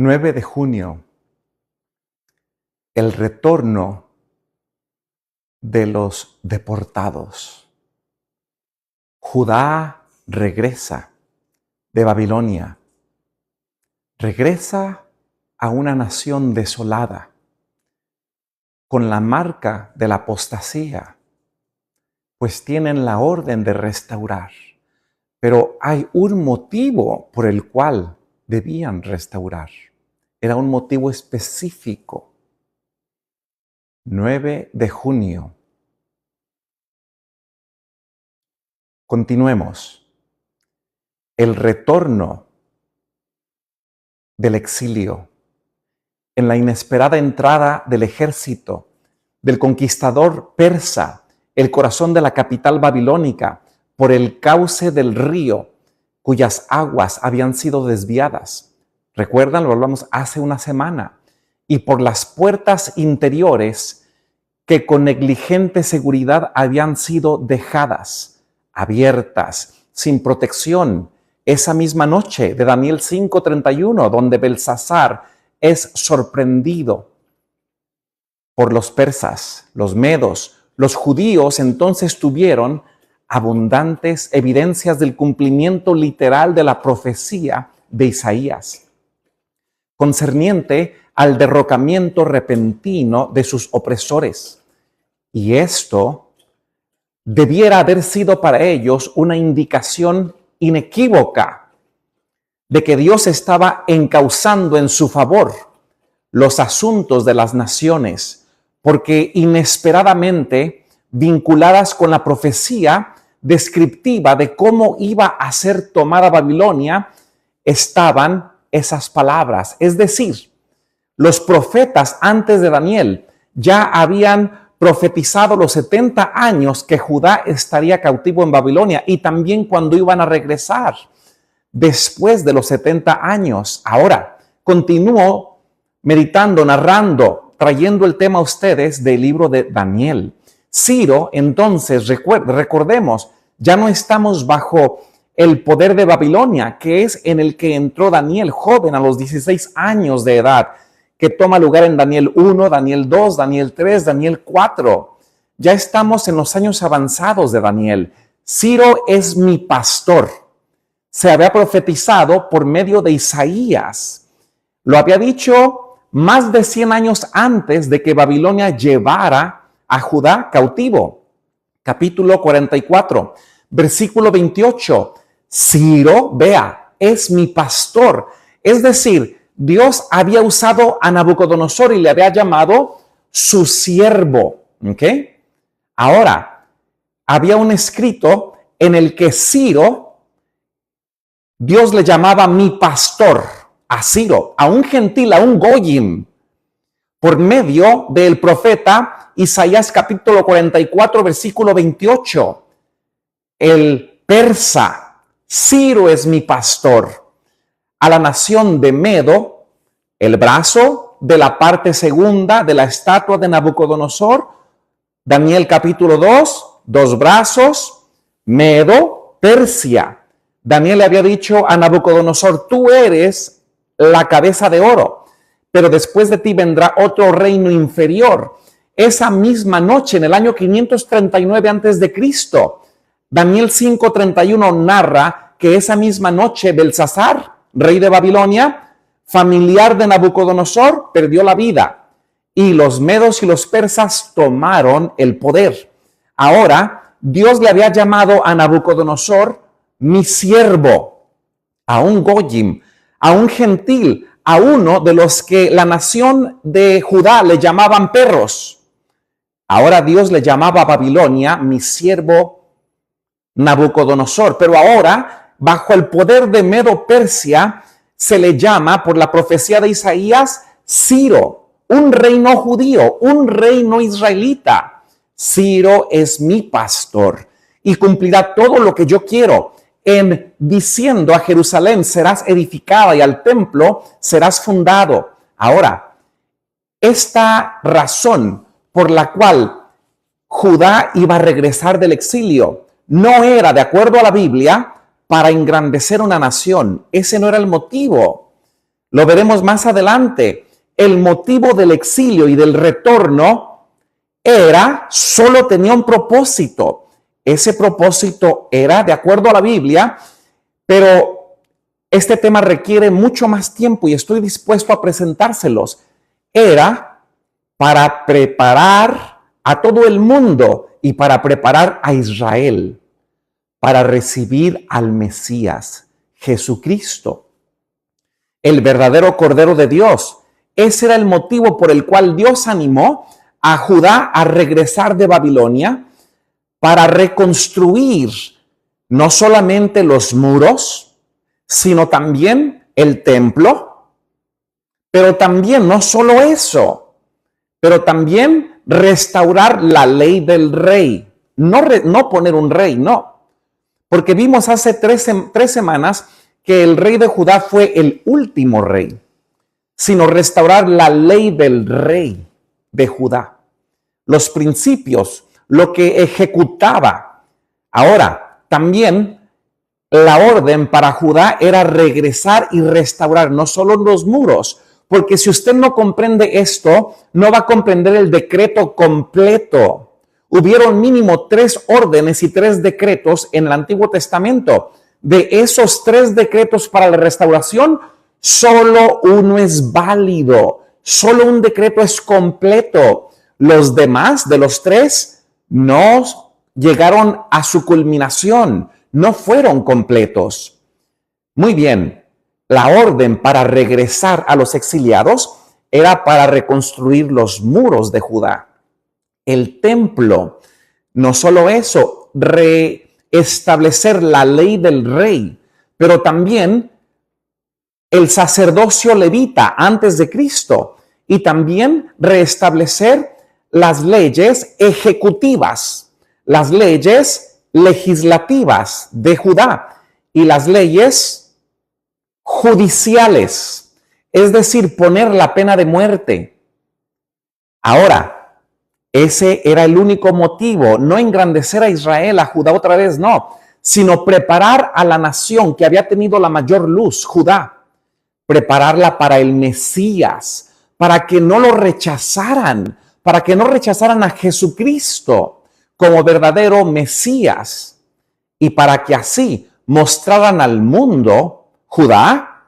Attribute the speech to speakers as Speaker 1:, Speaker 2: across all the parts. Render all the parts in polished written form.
Speaker 1: 9 de junio, el retorno de los deportados. Judá regresa de Babilonia, regresa a una nación desolada, con la marca de la apostasía, pues tienen la orden de restaurar. Pero hay un motivo por el cual debían restaurar. Era un motivo específico. 9 de junio. Continuemos. El retorno del exilio. En la inesperada entrada del ejército, del conquistador persa, el corazón de la capital babilónica, por el cauce del río, cuyas aguas habían sido desviadas. ¿Recuerdan? Lo hablamos hace una semana. Y por las puertas interiores que con negligente seguridad habían sido dejadas, abiertas, sin protección. Esa misma noche de Daniel 5:31, donde Belsasar es sorprendido por los persas, los medos. Los judíos entonces tuvieron abundantes evidencias del cumplimiento literal de la profecía de Isaías, concerniente al derrocamiento repentino de sus opresores. Y esto debiera haber sido para ellos una indicación inequívoca de que Dios estaba encauzando en su favor los asuntos de las naciones, porque inesperadamente, vinculadas con la profecía descriptiva de cómo iba a ser tomada Babilonia, estaban esas palabras. Es decir, los profetas antes de Daniel ya habían profetizado los 70 años que Judá estaría cautivo en Babilonia y también cuando iban a regresar después de los 70 años. Ahora, continúo meditando, narrando, trayendo el tema a ustedes del libro de Daniel. Ciro, entonces, recordemos, ya no estamos bajo el poder de Babilonia, que es en el que entró Daniel, joven a los 16 años de edad, que toma lugar en Daniel 1, Daniel 2, Daniel 3, Daniel 4. Ya estamos en los años avanzados de Daniel. Ciro es mi pastor. Se había profetizado por medio de Isaías. Lo había dicho más de 100 años antes de que Babilonia llevara a Judá cautivo. Capítulo 44, versículo 28. Ciro, vea, es mi pastor. Es decir, Dios había usado a Nabucodonosor y le había llamado su siervo. ¿Ok? Ahora, había un escrito en el que Ciro, Dios le llamaba mi pastor a Ciro, a un gentil, a un goyim, por medio del profeta Isaías capítulo 44, versículo 28. El persa, Ciro es mi pastor. A la nación de Medo, el brazo de la parte segunda de la estatua de Nabucodonosor. Daniel capítulo 2, dos brazos, Medo, Persia. Daniel le había dicho a Nabucodonosor, tú eres la cabeza de oro, pero después de ti vendrá otro reino inferior. Esa misma noche, en el año 539 antes de Cristo, Daniel 5:31 narra que esa misma noche Belsasar, rey de Babilonia, familiar de Nabucodonosor, perdió la vida y los medos y los persas tomaron el poder. Ahora, Dios le había llamado a Nabucodonosor mi siervo, a un goyim, a un gentil, a uno de los que la nación de Judá le llamaban perros. Ahora Dios le llamaba a Babilonia mi siervo Nabucodonosor, pero ahora, bajo el poder de Medo-Persia, se le llama, por la profecía de Isaías, Ciro, un reino judío, un reino israelita. Ciro es mi pastor y cumplirá todo lo que yo quiero, en diciendo a Jerusalén serás edificada y al templo serás fundado. Ahora, esta razón por la cual Judá iba a regresar del exilio no era, de acuerdo a la Biblia, para engrandecer una nación. Ese no era el motivo. Lo veremos más adelante. El motivo del exilio y del retorno solo tenía un propósito. Ese propósito era, de acuerdo a la Biblia, pero este tema requiere mucho más tiempo y estoy dispuesto a presentárselos. Era para preparar a todo el mundo y para preparar a Israel para recibir al Mesías, Jesucristo, el verdadero Cordero de Dios. Ese era el motivo por el cual Dios animó a Judá a regresar de Babilonia para reconstruir no solamente los muros, sino también el templo, pero también no solo eso, pero también restaurar la ley del rey. No poner un rey, no. Porque vimos hace tres semanas que el rey de Judá fue el último rey, sino restaurar la ley del rey de Judá, los principios, lo que ejecutaba. Ahora, también la orden para Judá era regresar y restaurar no solo los muros, porque si usted no comprende esto, no va a comprender el decreto completo. Hubieron mínimo 3 órdenes y 3 decretos en el Antiguo Testamento. De esos 3 decretos para la restauración, solo uno es válido. Solo un decreto es completo. Los demás de los 3 no llegaron a su culminación, no fueron completos. Muy bien, la orden para regresar a los exiliados era para reconstruir los muros de Judá. El templo, no solo eso, restablecer la ley del rey, pero también el sacerdocio levita antes de Cristo y también restablecer las leyes ejecutivas, las leyes legislativas de Judá y las leyes judiciales, es decir, poner la pena de muerte. Ahora, ese era el único motivo, no engrandecer a Israel, a Judá otra vez, no, sino preparar a la nación que había tenido la mayor luz, Judá, prepararla para el Mesías, para que no lo rechazaran, para que no rechazaran a Jesucristo como verdadero Mesías y para que así mostraran al mundo, Judá,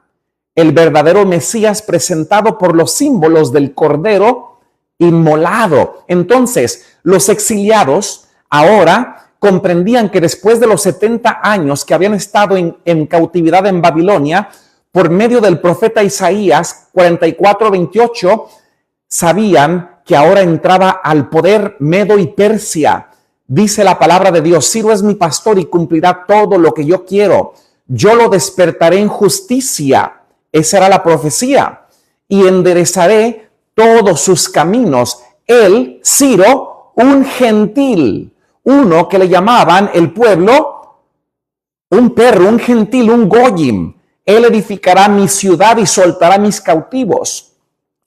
Speaker 1: el verdadero Mesías presentado por los símbolos del Cordero inmolado. Entonces, los exiliados ahora comprendían que después de los 70 años que habían estado en cautividad en Babilonia, por medio del profeta Isaías 44:28, sabían que ahora entraba al poder Medo y Persia. Dice la palabra de Dios: Ciro es mi pastor y cumplirá todo lo que yo quiero. Yo lo despertaré en justicia. Esa era la profecía. Y enderezaré todos sus caminos. Él, Ciro, un gentil, uno que le llamaban el pueblo, un perro, un gentil, un goyim. Él edificará mi ciudad y soltará mis cautivos.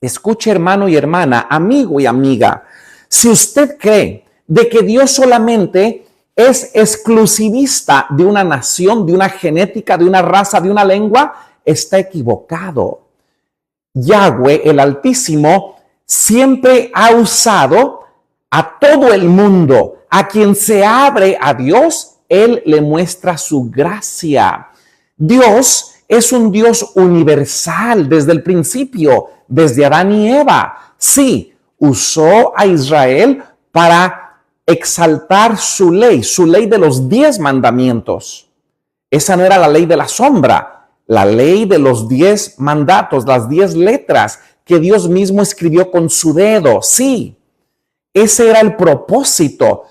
Speaker 1: Escuche, hermano y hermana, amigo y amiga, si usted cree de que Dios solamente es exclusivista de una nación, de una genética, de una raza, de una lengua, está equivocado. Yahweh, el Altísimo, siempre ha usado a todo el mundo. A quien se abre a Dios, Él le muestra su gracia. Dios es un Dios universal desde el principio, desde Adán y Eva. Sí, usó a Israel para exaltar su ley de los 10 mandamientos. Esa no era la ley de la sombra. La ley de los 10 mandatos, las 10 letras que Dios mismo escribió con su dedo. Sí, ese era el propósito,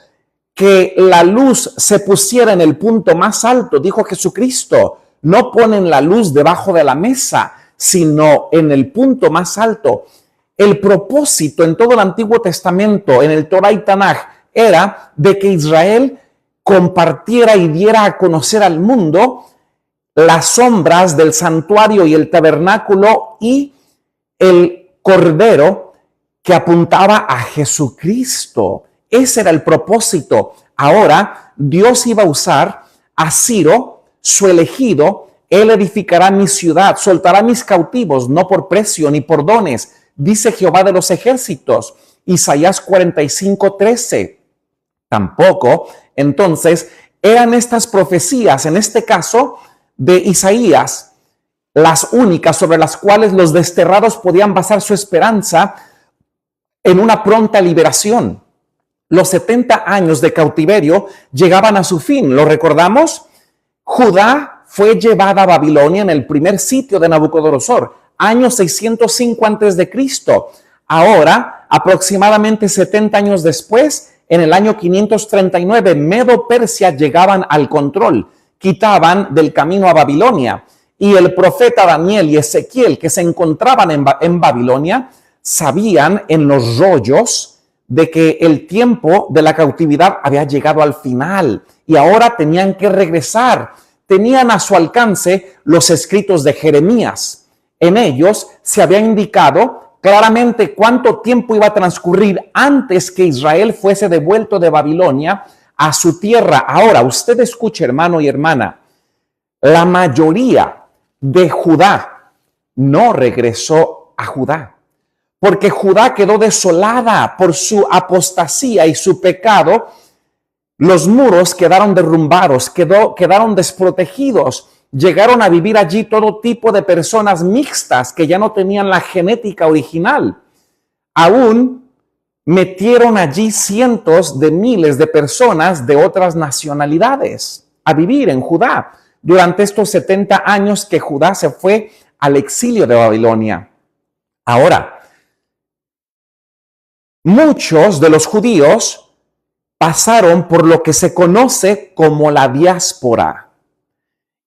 Speaker 1: que la luz se pusiera en el punto más alto, dijo Jesucristo. No ponen la luz debajo de la mesa, sino en el punto más alto. El propósito en todo el Antiguo Testamento, en el Torah y Tanaj, era de que Israel compartiera y diera a conocer al mundo las sombras del santuario y el tabernáculo y el cordero que apuntaba a Jesucristo. Ese era el propósito. Ahora Dios iba a usar a Ciro, su elegido, Él edificará mi ciudad, soltará mis cautivos, no por precio ni por dones, dice Jehová de los ejércitos. Isaías 45:13. Tampoco, entonces, eran estas profecías, en este caso de Isaías, las únicas sobre las cuales los desterrados podían basar su esperanza en una pronta liberación. Los 70 años de cautiverio llegaban a su fin. ¿Lo recordamos? Judá fue llevada a Babilonia en el primer sitio de Nabucodonosor, año 605 antes de Cristo. Ahora, aproximadamente 70 años después, en el año 539, Medo-Persia llegaban al control, quitaban del camino a Babilonia. Y el profeta Daniel y Ezequiel, que se encontraban en Babilonia, sabían en los rollos de que el tiempo de la cautividad había llegado al final y ahora tenían que regresar. Tenían a su alcance los escritos de Jeremías. En ellos se había indicado claramente cuánto tiempo iba a transcurrir antes que Israel fuese devuelto de Babilonia a su tierra. Ahora, usted escuche, hermano y hermana, la mayoría de Judá no regresó a Judá, porque Judá quedó desolada por su apostasía y su pecado. Los muros quedaron derrumbados, quedaron desprotegidos. Llegaron a vivir allí todo tipo de personas mixtas que ya no tenían la genética original. Aún metieron allí cientos de miles de personas de otras nacionalidades a vivir en Judá durante estos 70 años que Judá se fue al exilio de Babilonia. Ahora, muchos de los judíos pasaron por lo que se conoce como la diáspora.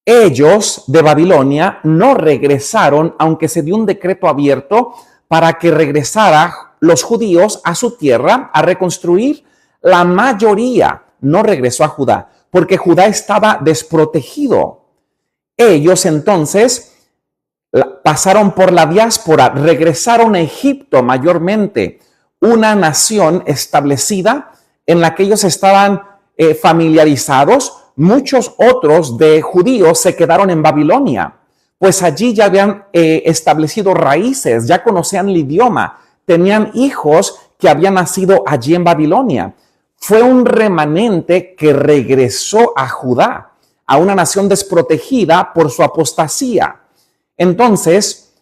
Speaker 1: Ellos de Babilonia no regresaron, aunque se dio un decreto abierto para que regresaran los judíos a su tierra a reconstruir. La mayoría no regresó a Judá, porque Judá estaba desprotegido. Ellos entonces pasaron por la diáspora, regresaron a Egipto mayormente, una nación establecida en la que ellos estaban familiarizados. Muchos otros de judíos se quedaron en Babilonia, pues allí ya habían establecido raíces, ya conocían el idioma, tenían hijos que habían nacido allí en Babilonia. Fue un remanente que regresó a Judá, a una nación desprotegida por su apostasía. Entonces,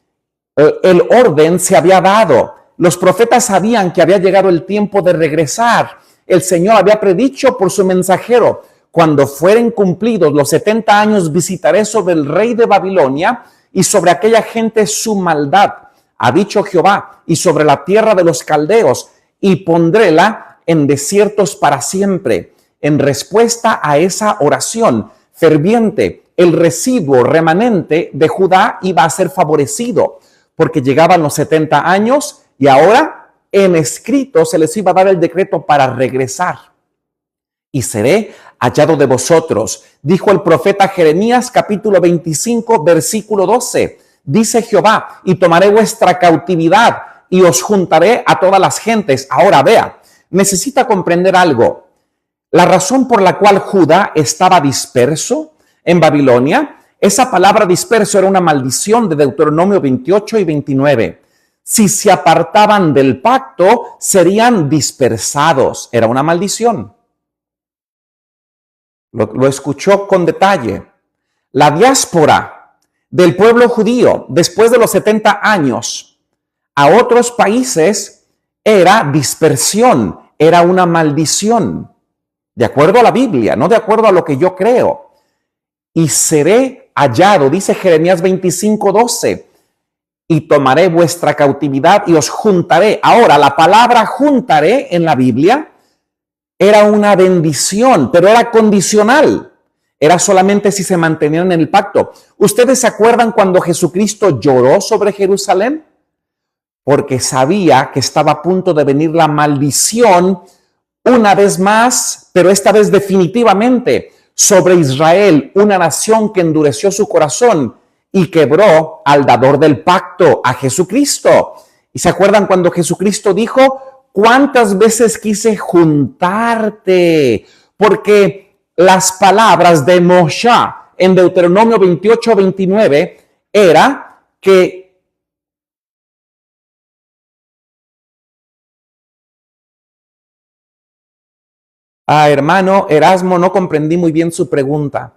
Speaker 1: el orden se había dado. Los profetas sabían que había llegado el tiempo de regresar. El Señor había predicho por su mensajero: cuando fueren cumplidos los 70 años, visitaré sobre el rey de Babilonia y sobre aquella gente su maldad, ha dicho Jehová, y sobre la tierra de los caldeos, y pondréla en desiertos para siempre. En respuesta a esa oración ferviente, el residuo remanente de Judá iba a ser favorecido, porque llegaban los 70 años y ahora en escrito se les iba a dar el decreto para regresar. Y seré hallado de vosotros, dijo el profeta Jeremías, capítulo 25, versículo 12. Dice Jehová: y tomaré vuestra cautividad y os juntaré a todas las gentes. Ahora vea, necesita comprender algo. La razón por la cual Judá estaba disperso en Babilonia, esa palabra disperso era una maldición de Deuteronomio 28 y 29. Si se apartaban del pacto, serían dispersados. Era una maldición. Lo escuchó con detalle. La diáspora del pueblo judío después de los 70 años a otros países era dispersión, era una maldición, de acuerdo a la Biblia, no de acuerdo a lo que yo creo. Y seré hallado, dice Jeremías 25:12, y tomaré vuestra cautividad y os juntaré. Ahora, la palabra juntaré en la Biblia era una bendición, pero era condicional. Era solamente si se mantenían en el pacto. ¿Ustedes se acuerdan cuando Jesucristo lloró sobre Jerusalén? Porque sabía que estaba a punto de venir la maldición una vez más, pero esta vez definitivamente, sobre Israel, una nación que endureció su corazón y quebró al dador del pacto, a Jesucristo. ¿Y se acuerdan cuando Jesucristo dijo: cuántas veces quise juntarte? Porque las palabras de Moshe en Deuteronomio 28-29 era que hermano Erasmo, no comprendí muy bien su pregunta.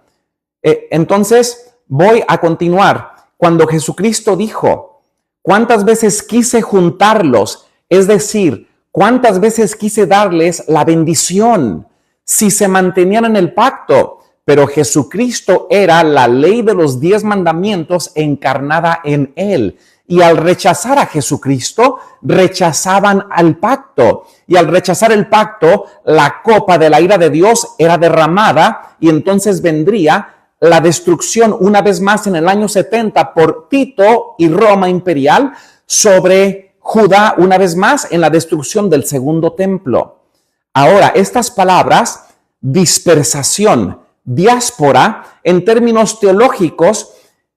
Speaker 1: Entonces, voy a continuar. Cuando Jesucristo dijo, ¿cuántas veces quise juntarlos? Es decir, ¿cuántas veces quise darles la bendición si se mantenían en el pacto? Pero Jesucristo era la ley de los 10 mandamientos encarnada en él. Y al rechazar a Jesucristo, rechazaban al pacto. Y al rechazar el pacto, la copa de la ira de Dios era derramada y entonces vendría la destrucción una vez más en el año 70 por Tito y Roma imperial sobre Judá una vez más en la destrucción del segundo templo. Ahora, estas palabras, dispersación, diáspora, en términos teológicos,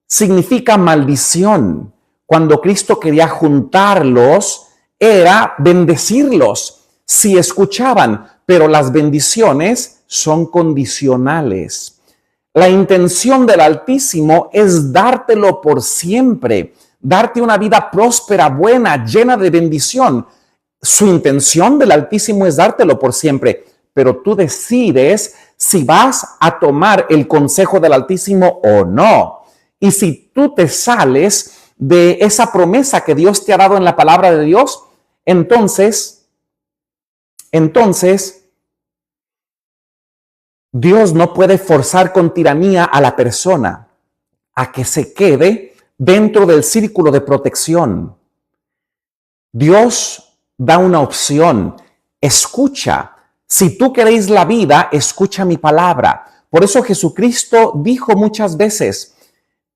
Speaker 1: significa maldición. Cuando Cristo quería juntarlos, era bendecirlos si escuchaban, pero las bendiciones son condicionales. La intención del Altísimo es dártelo por siempre, darte una vida próspera, buena, llena de bendición. Su intención del Altísimo es dártelo por siempre, pero tú decides si vas a tomar el consejo del Altísimo o no. Y si tú te sales de esa promesa que Dios te ha dado en la palabra de Dios, entonces Dios no puede forzar con tiranía a la persona a que se quede dentro del círculo de protección. Dios da una opción. Escucha. Si tú queréis la vida, escucha mi palabra. Por eso Jesucristo dijo muchas veces,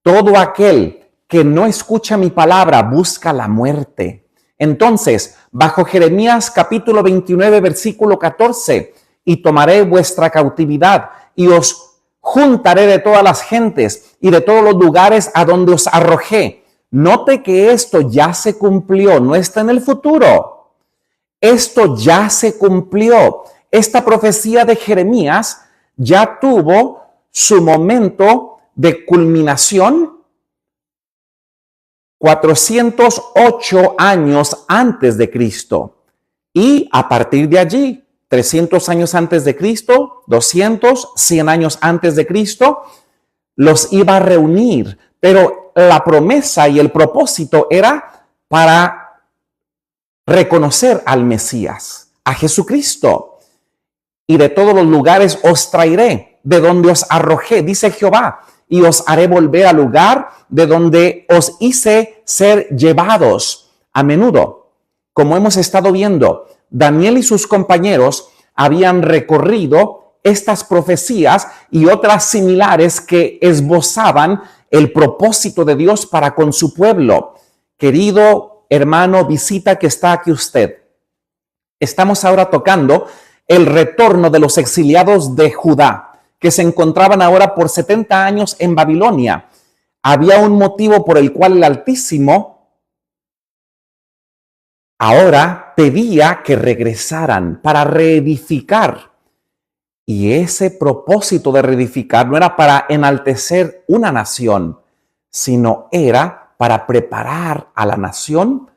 Speaker 1: todo aquel que no escucha mi palabra busca la muerte. Entonces, bajo Jeremías capítulo 29, versículo 14, y tomaré vuestra cautividad y os juntaré de todas las gentes y de todos los lugares a donde os arrojé. Note que esto ya se cumplió, no está en el futuro. Esto ya se cumplió. Esta profecía de Jeremías ya tuvo su momento de culminación 408 años antes de Cristo. Y a partir de allí, 300 años antes de Cristo, 200, 100 años antes de Cristo, los iba a reunir. Pero la promesa y el propósito era para reconocer al Mesías, a Jesucristo. Y de todos los lugares os traeré, de donde os arrojé, dice Jehová, y os haré volver al lugar de donde os hice ser llevados. A menudo, como hemos estado viendo, Daniel y sus compañeros habían recorrido estas profecías y otras similares que esbozaban el propósito de Dios para con su pueblo. Querido hermano, visita que está aquí usted. Estamos ahora tocando el retorno de los exiliados de Judá, que se encontraban ahora por 70 años en Babilonia. Había un motivo por el cual el Altísimo ahora pedía que regresaran para reedificar. Y ese propósito de reedificar no era para enaltecer una nación, sino era para preparar a la nación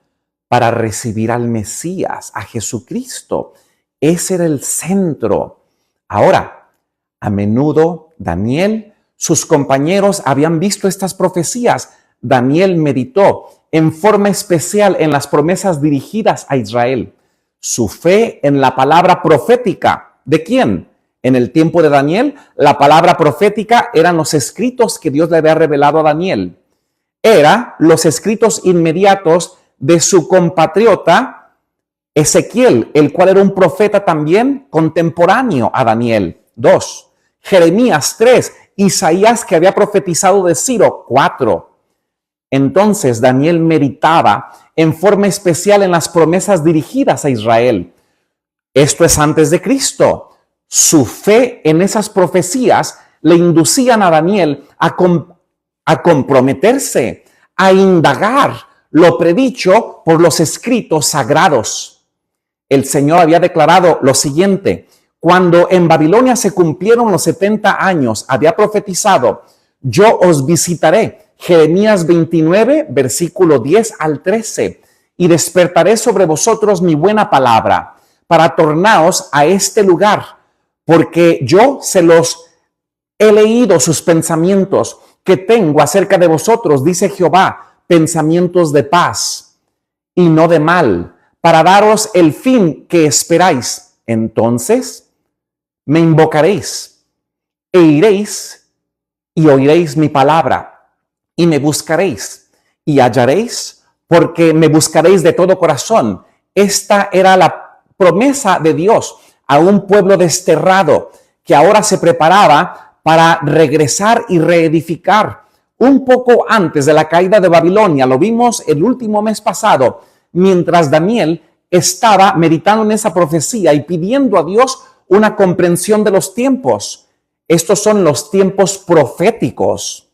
Speaker 1: para recibir al Mesías, a Jesucristo. Ese era el centro. Ahora, a menudo Daniel, sus compañeros habían visto estas profecías. Daniel meditó en forma especial en las promesas dirigidas a Israel. Su fe en la palabra profética. ¿De quién? En el tiempo de Daniel, la palabra profética eran los escritos que Dios le había revelado a Daniel. Era los escritos inmediatos de su compatriota Ezequiel, el cual era un profeta también contemporáneo a Daniel. 2. Jeremías 3. Isaías, que había profetizado de Ciro. 4. Entonces Daniel meditaba en forma especial en las promesas dirigidas a Israel. Esto es antes de Cristo. Su fe en esas profecías le inducían a Daniel a comprometerse, a indagar lo predicho por los escritos sagrados. El Señor había declarado lo siguiente: cuando en Babilonia se cumplieron los 70 años, había profetizado, yo os visitaré. Jeremías 29, versículo 10 al 13. Y despertaré sobre vosotros mi buena palabra, para tornaos a este lugar, porque yo se los he leído sus pensamientos que tengo acerca de vosotros, dice Jehová, pensamientos de paz y no de mal, para daros el fin que esperáis. Entonces me invocaréis e iréis y oiréis mi palabra y me buscaréis y hallaréis, porque me buscaréis de todo corazón. Esta era la promesa de Dios a un pueblo desterrado que ahora se preparaba para regresar y reedificar. Un poco antes de la caída de Babilonia, lo vimos el último mes pasado, mientras Daniel estaba meditando en esa profecía y pidiendo a Dios una comprensión de los tiempos. Estos son los tiempos proféticos.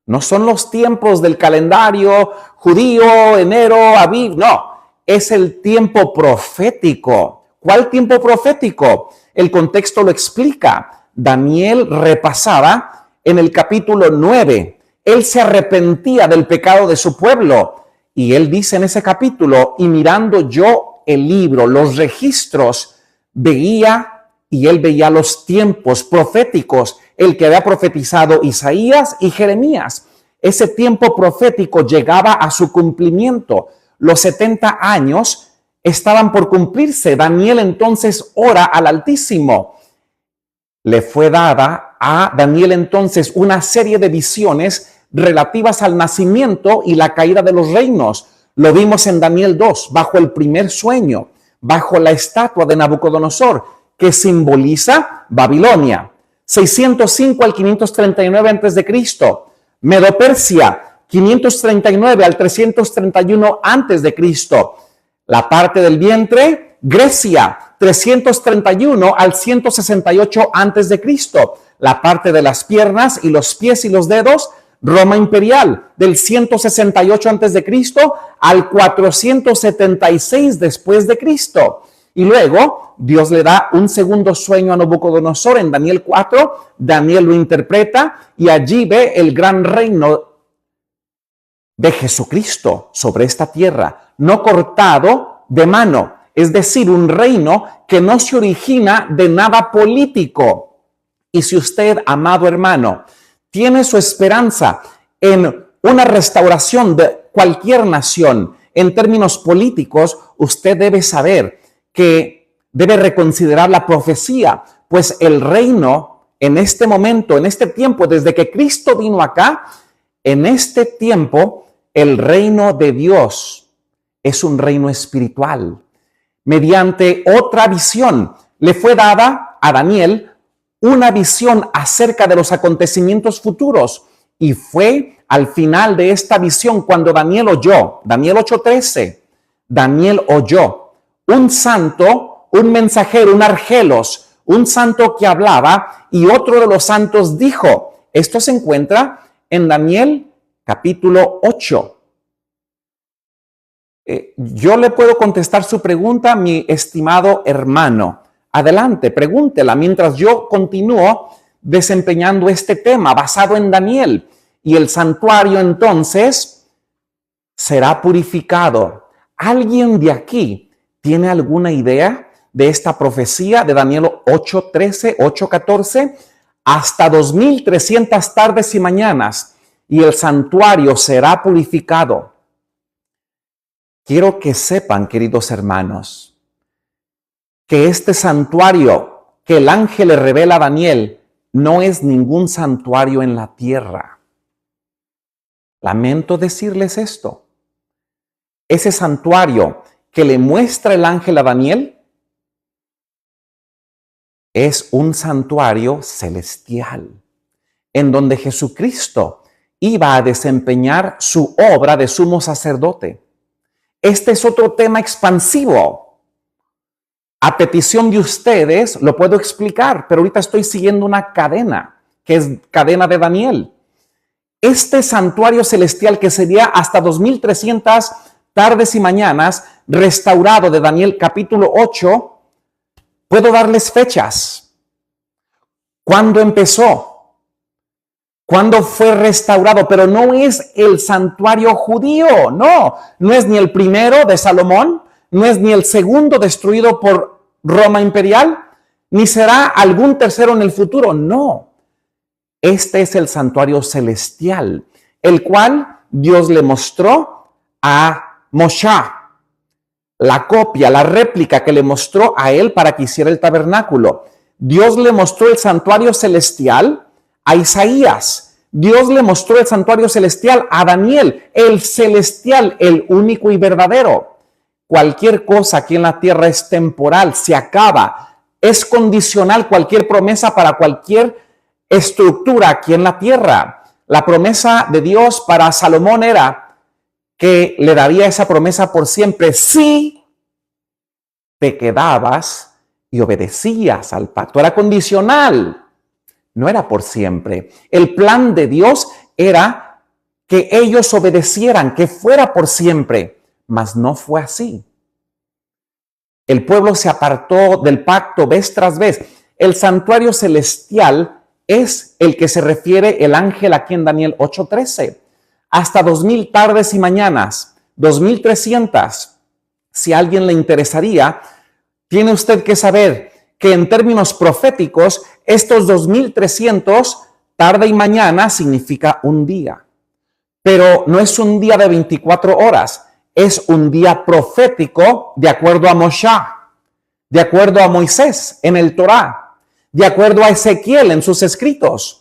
Speaker 1: No son los tiempos del calendario judío, enero, Aviv, no. Es el tiempo profético. ¿Cuál tiempo profético? El contexto lo explica. Daniel repasaba en el capítulo 9. Él se arrepentía del pecado de su pueblo. Y él dice en ese capítulo, y mirando yo el libro, los registros, él veía los tiempos proféticos, el que había profetizado Isaías y Jeremías. Ese tiempo profético llegaba a su cumplimiento. Los 70 años estaban por cumplirse. Daniel entonces ora al Altísimo. Le fue dada a Daniel entonces una serie de visiones relativas al nacimiento y la caída de los reinos. Lo vimos en Daniel 2, bajo el primer sueño, bajo la estatua de Nabucodonosor, que simboliza Babilonia. 605 al 539 a.C., Medo-Persia, 539 al 331 a.C., la parte del vientre, Grecia, 331 al 168 a.C., la parte de las piernas y los pies y los dedos, Roma imperial, del 168 a.C. al 476 después de Cristo. Y luego Dios le da un segundo sueño a Nabucodonosor en Daniel 4. Daniel lo interpreta y allí ve el gran reino de Jesucristo sobre esta tierra, no cortado de mano. Es decir, un reino que no se origina de nada político. Y si usted, amado hermano, tiene su esperanza en una restauración de cualquier nación en términos políticos, usted debe saber que debe reconsiderar la profecía, pues el reino en este momento, en este tiempo, desde que Cristo vino acá, en este tiempo, el reino de Dios es un reino espiritual. Mediante otra visión, le fue dada a Daniel una visión acerca de los acontecimientos futuros, y fue al final de esta visión cuando Daniel oyó, Daniel 8:13, Daniel oyó un santo, un mensajero, un argelos, un santo que hablaba, y otro de los santos dijo. Esto se encuentra en Daniel capítulo 8. Yo le puedo contestar su pregunta, mi estimado hermano. Adelante, pregúntela mientras yo continúo desempeñando este tema basado en Daniel. Y el santuario entonces será purificado. ¿Alguien de aquí tiene alguna idea de esta profecía de Daniel 8:13, 8:14? Hasta 2300 tardes y mañanas y el santuario será purificado. Quiero que sepan, queridos hermanos, que este santuario que el ángel le revela a Daniel no es ningún santuario en la tierra. Lamento decirles esto. Ese santuario que le muestra el ángel a Daniel es un santuario celestial, en donde Jesucristo iba a desempeñar su obra de sumo sacerdote. Este es otro tema expansivo. A petición de ustedes lo puedo explicar, pero ahorita estoy siguiendo una cadena, que es cadena de Daniel. Este santuario celestial que sería hasta 2300 tardes y mañanas, restaurado de Daniel capítulo 8, puedo darles fechas. ¿Cuándo empezó? ¿Cuándo fue restaurado? Pero no es el santuario judío, no es ni el primero de Salomón, no es ni el segundo destruido por Roma imperial, ni será algún tercero en el futuro, no. Este es el santuario celestial, el cual Dios le mostró a Moshe, la copia, la réplica que le mostró a él para que hiciera el tabernáculo. Dios le mostró el santuario celestial a Isaías. Dios le mostró el santuario celestial a Daniel, el celestial, el único y verdadero. Cualquier cosa aquí en la tierra es temporal, se acaba, es condicional cualquier promesa para cualquier estructura aquí en la tierra. La promesa de Dios para Salomón era que le daría esa promesa por siempre si te quedabas y obedecías al pacto. Era condicional, no era por siempre. El plan de Dios era que ellos obedecieran, que fuera por siempre, mas no fue así. El pueblo se apartó del pacto vez tras vez. El santuario celestial es el que se refiere el ángel aquí en Daniel 8:13. Hasta 2000 tardes y mañanas, 2300. Si a alguien le interesaría, tiene usted que saber que en términos proféticos, estos 2300 tarde y mañana significa un día. Pero no es un día de 24 horas, es un día profético de acuerdo a Moshe, de acuerdo a Moisés en el Torá, de acuerdo a Ezequiel en sus escritos.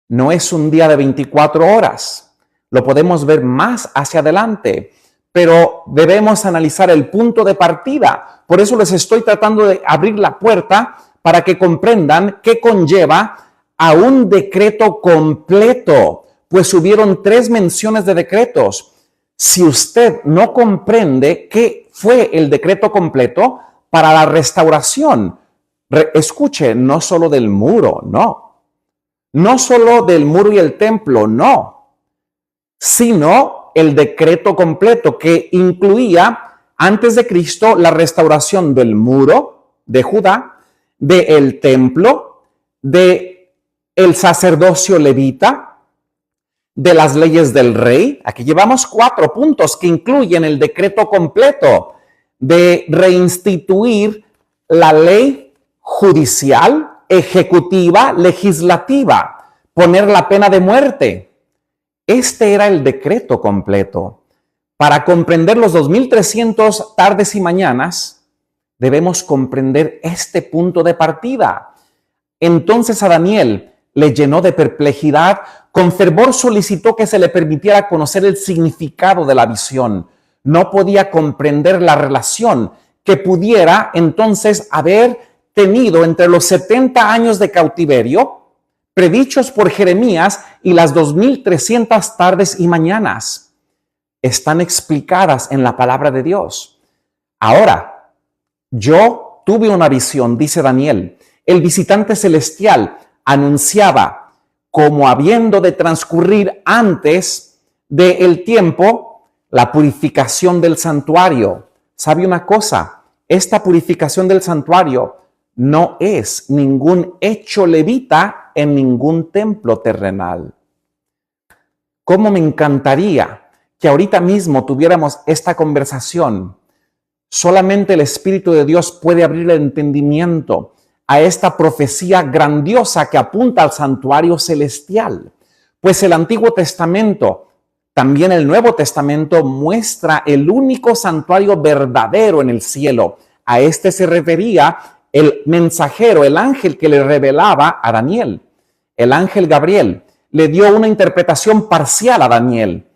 Speaker 1: No es un día de 24 horas. Lo podemos ver más hacia adelante, pero debemos analizar el punto de partida. Por eso les estoy tratando de abrir la puerta para que comprendan qué conlleva a un decreto completo, pues hubieron 3 menciones de decretos. Si usted no comprende qué fue el decreto completo para la restauración, escuche, no solo del muro, no solo del muro y el templo, no, sino el decreto completo que incluía antes de Cristo la restauración del muro de Judá, del templo, de el sacerdocio levita, de las leyes del rey. Aquí llevamos 4 puntos que incluyen el decreto completo de reinstituir la ley judicial, ejecutiva, legislativa, poner la pena de muerte. Este era el decreto completo. Para comprender los 2300 tardes y mañanas, debemos comprender este punto de partida. Entonces a Daniel le llenó de perplejidad, con fervor solicitó que se le permitiera conocer el significado de la visión. No podía comprender la relación que pudiera entonces haber tenido entre los 70 años de cautiverio predichos por Jeremías y las 2300 tardes y mañanas. Están explicadas en la palabra de Dios. Ahora, yo tuve una visión, dice Daniel. El visitante celestial anunciaba como habiendo de transcurrir antes del tiempo la purificación del santuario. ¿Sabe una cosa? Esta purificación del santuario no es ningún hecho levita en ningún templo terrenal. ¿Cómo me encantaría que ahorita mismo tuviéramos esta conversación? Solamente el Espíritu de Dios puede abrir el entendimiento a esta profecía grandiosa que apunta al santuario celestial. Pues el Antiguo Testamento, también el Nuevo Testamento, muestra el único santuario verdadero en el cielo. A este se refería el mensajero, el ángel que le revelaba a Daniel. El ángel Gabriel le dio una interpretación parcial a Daniel.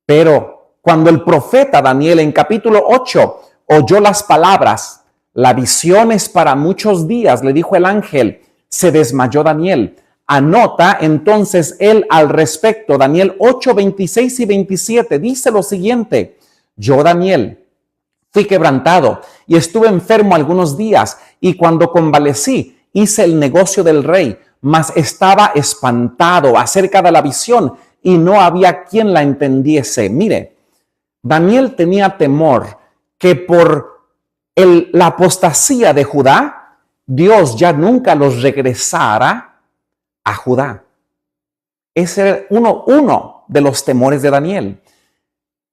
Speaker 1: Pero cuando el profeta Daniel en capítulo 8 oyó las palabras, la visión es para muchos días, le dijo el ángel, se desmayó Daniel. Anota entonces él al respecto, Daniel 8, 26 y 27, dice lo siguiente: yo, Daniel, fui quebrantado y estuve enfermo algunos días, y cuando convalecí, hice el negocio del rey, mas estaba espantado acerca de la visión y no había quien la entendiese. Mire, Daniel tenía temor que por la apostasía de Judá, Dios ya nunca los regresara a Judá. Ese era uno de los temores de Daniel.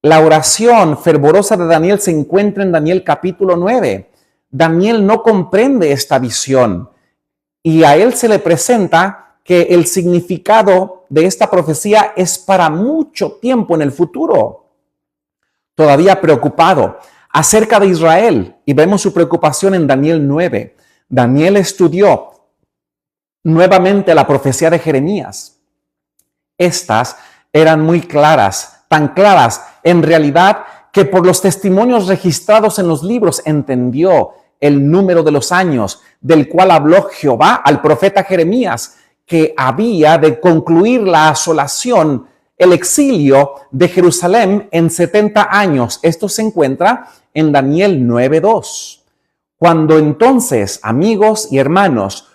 Speaker 1: La oración fervorosa de Daniel se encuentra en Daniel capítulo 9. Daniel no comprende esta visión y a él se le presenta que el significado de esta profecía es para mucho tiempo en el futuro. Todavía preocupado acerca de Israel, y vemos su preocupación en Daniel 9. Daniel estudió nuevamente la profecía de Jeremías. Estas eran muy claras, tan claras en realidad que por los testimonios registrados en los libros entendió el número de los años del cual habló Jehová al profeta Jeremías, que había de concluir la asolación, el exilio de Jerusalén en 70 años. Esto se encuentra en Daniel 9:2. Cuando entonces, amigos y hermanos,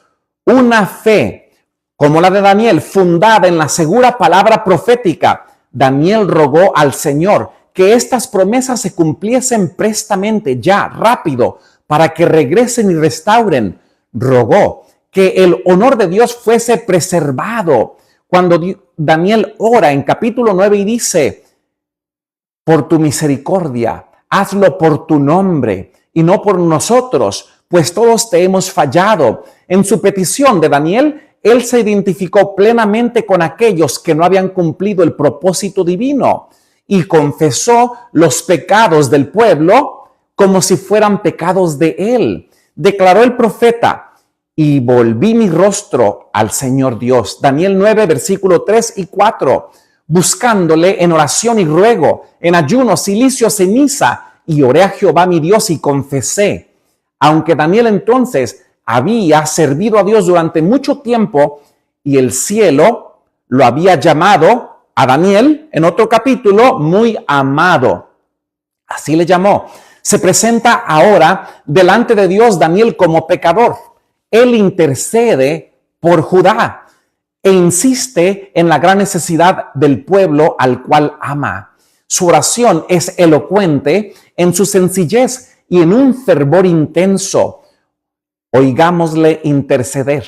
Speaker 1: una fe como la de Daniel, fundada en la segura palabra profética, Daniel rogó al Señor que estas promesas se cumpliesen prestamente, ya, rápido, para que regresen y restauren. Rogó que el honor de Dios fuese preservado. Cuando Daniel ora en capítulo 9 y dice, por tu misericordia, hazlo por tu nombre y no por nosotros, pues todos te hemos fallado. En su petición de Daniel, él se identificó plenamente con aquellos que no habían cumplido el propósito divino y confesó los pecados del pueblo como si fueran pecados de él. Declaró el profeta, y volví mi rostro al Señor Dios. Daniel 9, versículo 3 y 4. Buscándole en oración y ruego, en ayuno, silicio, ceniza, y oré a Jehová mi Dios y confesé. Aunque Daniel entonces había servido a Dios durante mucho tiempo y el cielo lo había llamado a Daniel en otro capítulo, muy amado. Así le llamó. Se presenta ahora delante de Dios Daniel como pecador. Él intercede por Judá e insiste en la gran necesidad del pueblo al cual ama. Su oración es elocuente en su sencillez y en un fervor intenso. Oigámosle interceder.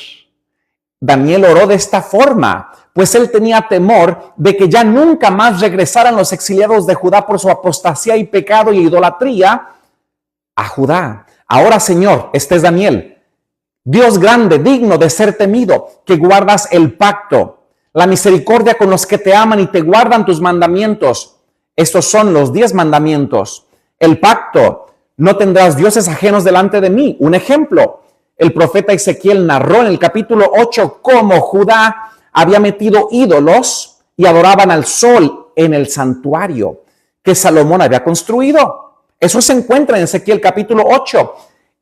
Speaker 1: Daniel oró de esta forma, pues él tenía temor de que ya nunca más regresaran los exiliados de Judá por su apostasía y pecado y idolatría a Judá. Ahora, Señor, este es Daniel, Dios grande, digno de ser temido, que guardas el pacto, la misericordia con los que te aman y te guardan tus mandamientos. Estos son los 10 mandamientos. El pacto, no tendrás dioses ajenos delante de mí. Un ejemplo, el profeta Ezequiel narró en el capítulo 8 cómo Judá había metido ídolos y adoraban al sol en el santuario que Salomón había construido. Eso se encuentra en Ezequiel capítulo 8.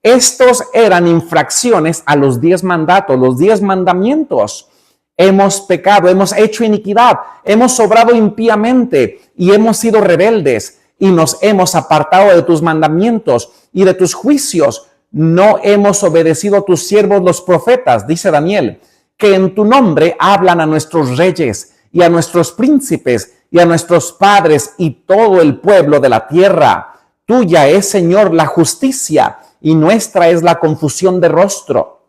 Speaker 1: Estos eran infracciones a los 10 mandatos, los 10 mandamientos. Hemos pecado, hemos hecho iniquidad, hemos obrado impíamente y hemos sido rebeldes y nos hemos apartado de tus mandamientos y de tus juicios. No hemos obedecido a tus siervos los profetas, dice Daniel, que en tu nombre hablan a nuestros reyes y a nuestros príncipes y a nuestros padres y todo el pueblo de la tierra. Tuya es, Señor, la justicia y nuestra es la confusión de rostro,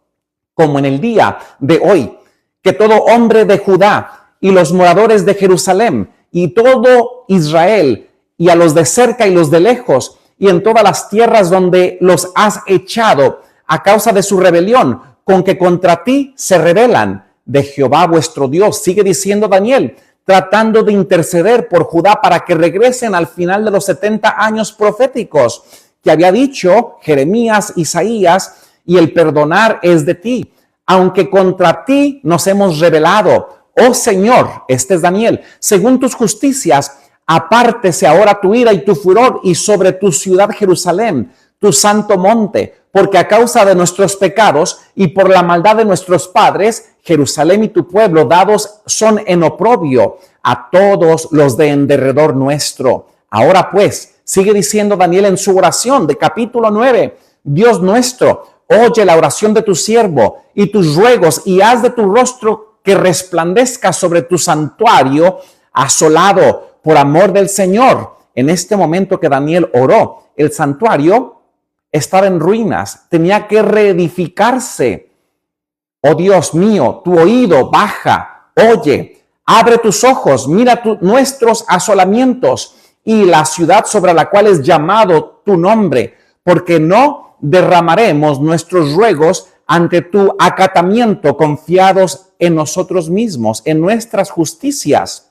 Speaker 1: como en el día de hoy, que todo hombre de Judá y los moradores de Jerusalén y todo Israel y a los de cerca y los de lejos y en todas las tierras donde los has echado a causa de su rebelión, con que contra ti se rebelan, de Jehová vuestro Dios. Sigue diciendo Daniel, tratando de interceder por Judá para que regresen al final de los 70 años proféticos que había dicho Jeremías, Isaías, y el perdonar es de ti, aunque contra ti nos hemos rebelado. Oh Señor, este es Daniel, según tus justicias, apártese ahora tu ira y tu furor y sobre tu ciudad Jerusalén, tu santo monte, porque a causa de nuestros pecados y por la maldad de nuestros padres, Jerusalén y tu pueblo dados son en oprobio a todos los de en derredor nuestro. Ahora pues, sigue diciendo Daniel en su oración de capítulo 9, Dios nuestro, oye la oración de tu siervo y tus ruegos y haz de tu rostro que resplandezca sobre tu santuario asolado por amor del Señor. En este momento que Daniel oró, el santuario estaba en ruinas, tenía que reedificarse. Oh Dios mío, tu oído baja, oye, Abre tus ojos, mira nuestros asolamientos y la ciudad sobre la cual es llamado tu nombre, porque no derramaremos nuestros ruegos ante tu acatamiento, confiados en nosotros mismos, en nuestras justicias.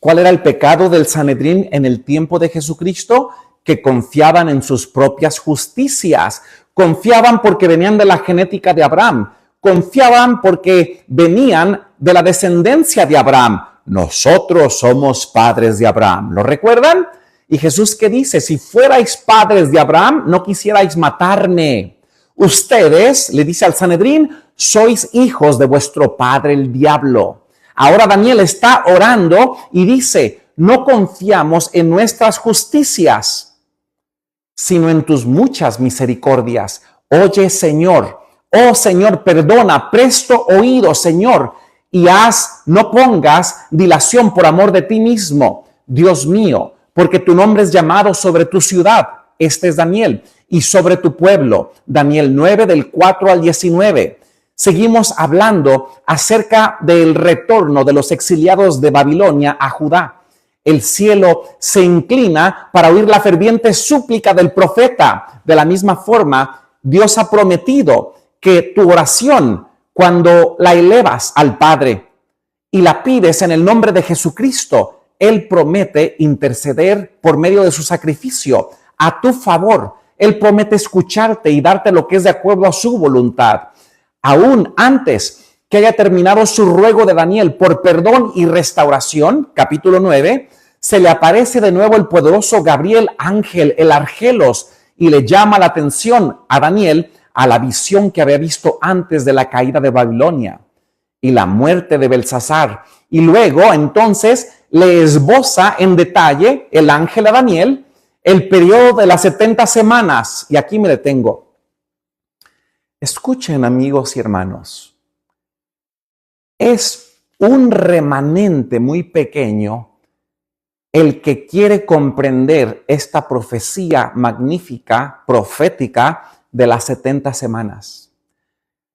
Speaker 1: ¿Cuál era el pecado del Sanedrín en el tiempo de Jesucristo? Que confiaban en sus propias justicias, confiaban porque venían de la genética de Abraham, confiaban porque venían de la descendencia de Abraham. Nosotros somos padres de Abraham. ¿Lo recuerdan? Y Jesús, ¿qué dice? Si fuerais padres de Abraham, no quisierais matarme. Ustedes, le dice al Sanedrín, sois hijos de vuestro padre el diablo. Ahora Daniel está orando y dice, no confiamos en nuestras justicias, sino en tus muchas misericordias. Oye, Señor, oh Señor, perdona, presto oído, Señor, y no pongas dilación por amor de ti mismo, Dios mío, porque tu nombre es llamado sobre tu ciudad, este es Daniel, y sobre tu pueblo, Daniel 9 del 4 al 19. Seguimos hablando acerca del retorno de los exiliados de Babilonia a Judá. El cielo se inclina para oír la ferviente súplica del profeta. De la misma forma, Dios ha prometido que tu oración, cuando la elevas al Padre y la pides en el nombre de Jesucristo, Él promete interceder por medio de su sacrificio a tu favor. Él promete escucharte y darte lo que es de acuerdo a su voluntad. Aún antes que haya terminado su ruego de Daniel por perdón y restauración, capítulo 9, se le aparece de nuevo el poderoso Gabriel ángel, el argelos, y le llama la atención a Daniel a la visión que había visto antes de la caída de Babilonia y la muerte de Belsasar. Y luego, entonces, le esboza en detalle el ángel a Daniel el periodo de las 70 semanas. Y aquí me detengo. Escuchen, amigos y hermanos. Es un remanente muy pequeño el que quiere comprender esta profecía magnífica, profética, de las 70 semanas.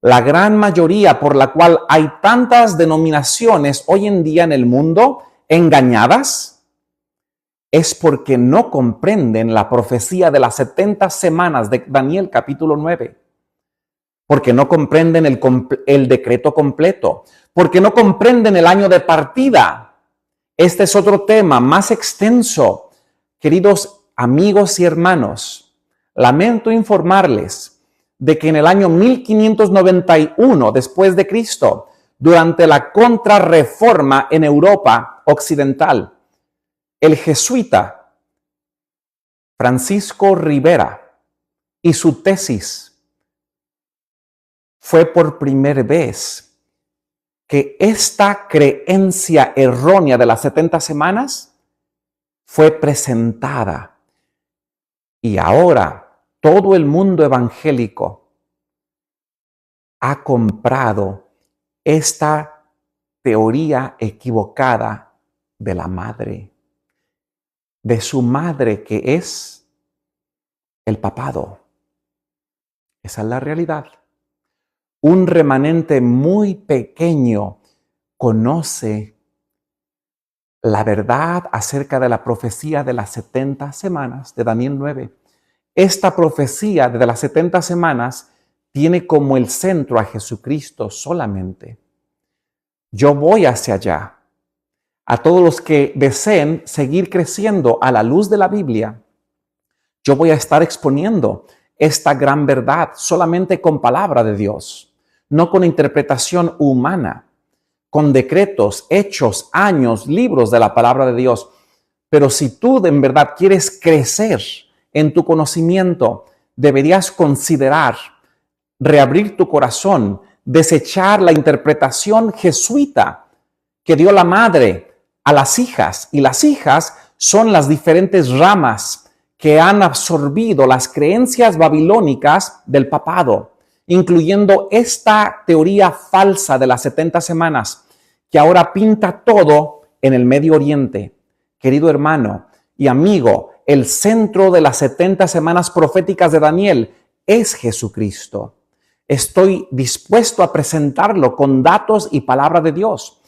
Speaker 1: La gran mayoría por la cual hay tantas denominaciones hoy en día en el mundo engañadas es porque no comprenden la profecía de las 70 semanas de Daniel capítulo 9. Porque no comprenden el decreto completo, porque no comprenden el año de partida. Este es otro tema más extenso. Queridos amigos y hermanos, lamento informarles de que en el año 1591 después de Cristo, durante la contrarreforma en Europa occidental, el jesuita Francisco Rivera y su tesis fue por primera vez que esta creencia errónea de las 70 semanas fue presentada. Y ahora todo el mundo evangélico ha comprado esta teoría equivocada de la madre, de su madre que es el papado. Esa es la realidad. Un remanente muy pequeño conoce la verdad acerca de la profecía de las 70 semanas de Daniel 9. Esta profecía de las 70 semanas tiene como el centro a Jesucristo solamente. Yo voy hacia allá. A todos los que deseen seguir creciendo a la luz de la Biblia, yo voy a estar exponiendo esta gran verdad solamente con palabra de Dios, no con interpretación humana, con decretos, hechos, años, libros de la palabra de Dios. Pero si tú en verdad quieres crecer en tu conocimiento, deberías considerar reabrir tu corazón, desechar la interpretación jesuita que dio la madre a las hijas. Y las hijas son las diferentes ramas que han absorbido las creencias babilónicas del papado, incluyendo esta teoría falsa de las 70 semanas, que ahora pinta todo en el Medio Oriente. Querido hermano y amigo, el centro de las 70 semanas proféticas de Daniel es Jesucristo. Estoy dispuesto a presentarlo con datos y palabra de Dios.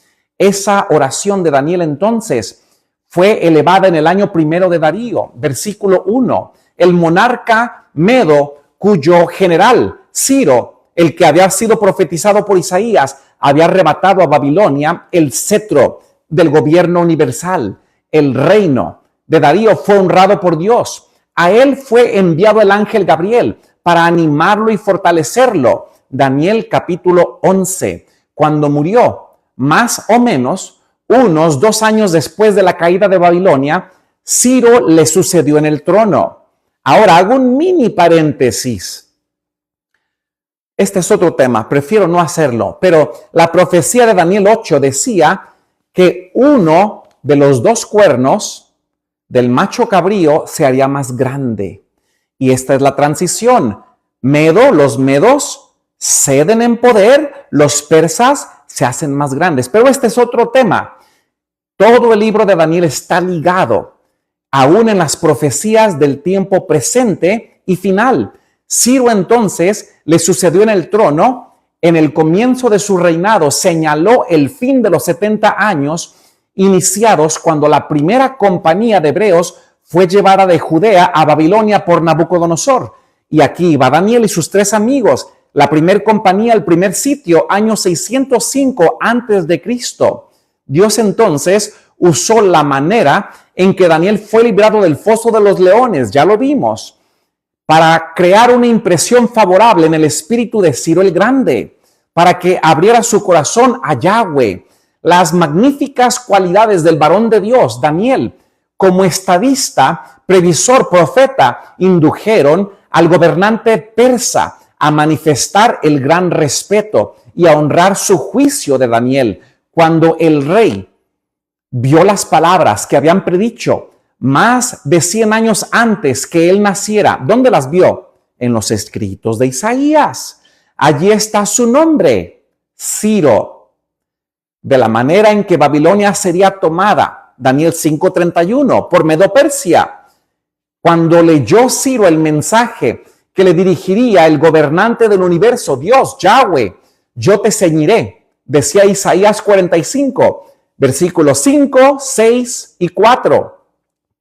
Speaker 1: Esa oración de Daniel entonces fue elevada en el año primero de Darío, versículo 1. El monarca medo, cuyo general, Ciro, el que había sido profetizado por Isaías, había arrebatado a Babilonia el cetro del gobierno universal. El reino de Darío fue honrado por Dios. A él fue enviado el ángel Gabriel para animarlo y fortalecerlo. Daniel capítulo 11. Cuando murió, más o menos unos 2 años después de la caída de Babilonia, Ciro le sucedió en el trono. Ahora hago un mini paréntesis. Este es otro tema, prefiero no hacerlo, pero la profecía de Daniel 8 decía que uno de los 2 cuernos del macho cabrío se haría más grande. Y esta es la transición. Los medos ceden en poder, los persas se hacen más grandes. Pero este es otro tema. Todo el libro de Daniel está ligado, aún en las profecías del tiempo presente y final. Ciro entonces le sucedió en el trono. En el comienzo de su reinado señaló el fin de los 70 años iniciados cuando la primera compañía de hebreos fue llevada de Judea a Babilonia por Nabucodonosor. Y aquí va Daniel y sus 3 amigos. La primera compañía, el primer sitio, año 605 antes de Cristo. Dios entonces usó la manera en que Daniel fue librado del foso de los leones, ya lo vimos, para crear una impresión favorable en el espíritu de Ciro el Grande, para que abriera su corazón a Yahweh. Las magníficas cualidades del varón de Dios, Daniel, como estadista, previsor, profeta, indujeron al gobernante persa a manifestar el gran respeto y a honrar su juicio de Daniel. Cuando el rey vio las palabras que habían predicho más de 100 años antes que él naciera, ¿dónde las vio? En los escritos de Isaías. Allí está su nombre, Ciro. De la manera en que Babilonia sería tomada, Daniel 5:31, por Medo-Persia. Cuando leyó Ciro el mensaje que le dirigiría el gobernante del universo, Dios, Yahweh, yo te ceñiré, decía Isaías 45, versículos 5, 6 y 4,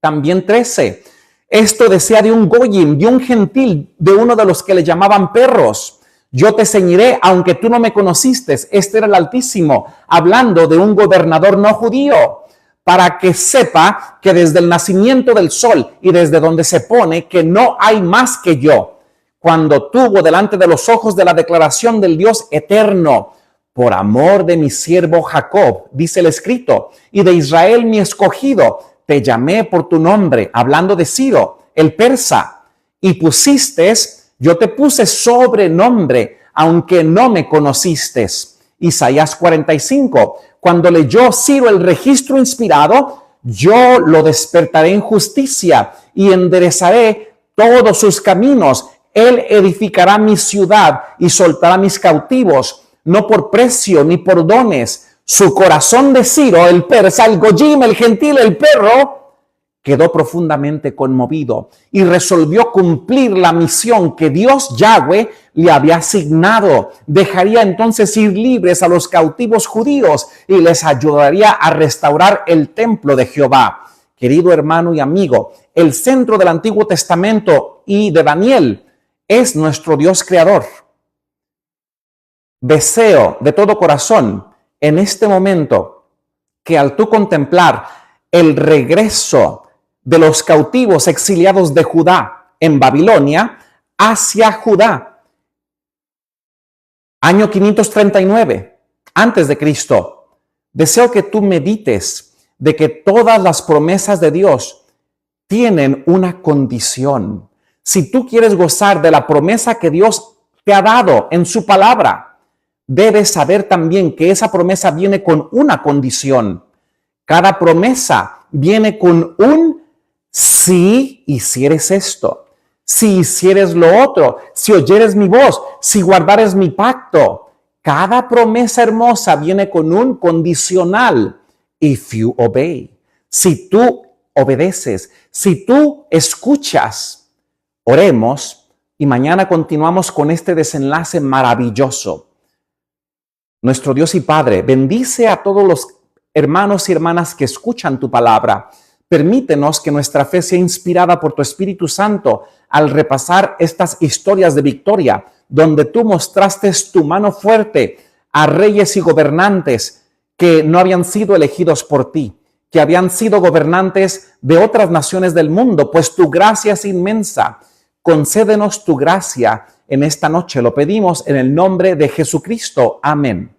Speaker 1: también 13. Esto decía de un goyim, de un gentil, de uno de los que le llamaban perros. Yo te ceñiré, aunque tú no me conociste. Este era el Altísimo, hablando de un gobernador no judío, para que sepa que desde el nacimiento del sol y desde donde se pone, que no hay más que yo. Cuando tuvo delante de los ojos de la declaración del Dios eterno, por amor de mi siervo Jacob, dice el escrito, y de Israel mi escogido, te llamé por tu nombre, hablando de Ciro, el persa, y yo te puse sobrenombre, aunque no me conociste. Isaías 45, cuando leyó Ciro el registro inspirado, yo lo despertaré en justicia y enderezaré todos sus caminos. Él edificará mi ciudad y soltará mis cautivos, no por precio ni por dones. Su corazón de Ciro, el persa, el goyim, el gentil, el perro, quedó profundamente conmovido y resolvió cumplir la misión que Dios Yahweh le había asignado. Dejaría entonces ir libres a los cautivos judíos y les ayudaría a restaurar el templo de Jehová. Querido hermano y amigo, el centro del Antiguo Testamento y de Daniel es nuestro Dios creador. Deseo de todo corazón en este momento que al tú contemplar el regreso de los cautivos exiliados de Judá en Babilonia hacia Judá, año 539 antes de Cristo, deseo que tú medites de que todas las promesas de Dios tienen una condición. Si tú quieres gozar de la promesa que Dios te ha dado en su palabra, debes saber también que esa promesa viene con una condición. Cada promesa viene con un si hicieres esto, si hicieres lo otro, si oyeres mi voz, si guardares mi pacto. Cada promesa hermosa viene con un condicional. If you obey. Si tú obedeces, si tú escuchas. Oremos y mañana continuamos con este desenlace maravilloso. Nuestro Dios y Padre, bendice a todos los hermanos y hermanas que escuchan tu palabra. Permítenos que nuestra fe sea inspirada por tu Espíritu Santo al repasar estas historias de victoria, donde tú mostraste tu mano fuerte a reyes y gobernantes que no habían sido elegidos por ti, que habían sido gobernantes de otras naciones del mundo, pues tu gracia es inmensa. Concédenos tu gracia en esta noche. Lo pedimos en el nombre de Jesucristo. Amén.